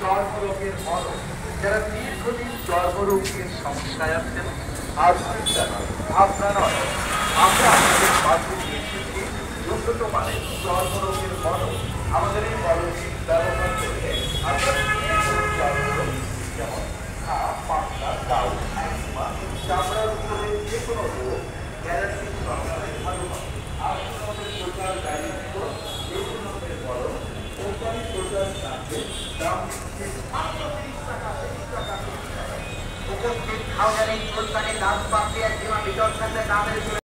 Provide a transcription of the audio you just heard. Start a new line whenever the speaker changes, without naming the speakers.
চর্মরোগের মরণ যারা দীর্ঘদিন চর্মরোগের সমস্যায় আছেন আপনারা নয় আমরা আপনাদের পাশে নিয়ে এসেছি উন্নত মানের চর্মরোগের মরণ আমাদের এই মরণটি ব্যবহার করলে আপনার চর্মরোগ যেমন ঘা পাতলা দাউ একমা চামড়ার উপরে যে কোনো রোগ গ্যারান্টি সহকারে ভালো হবে আসুন আমাদের টোটাল ডায়ালিসিস যে কোনো মরণ কোম্পানি টোটাল চার্জে দাম উপস্থিত খাওয়ারের চুলকানি দাঁত পাকিয়ে জীবন বিতর্ক দামের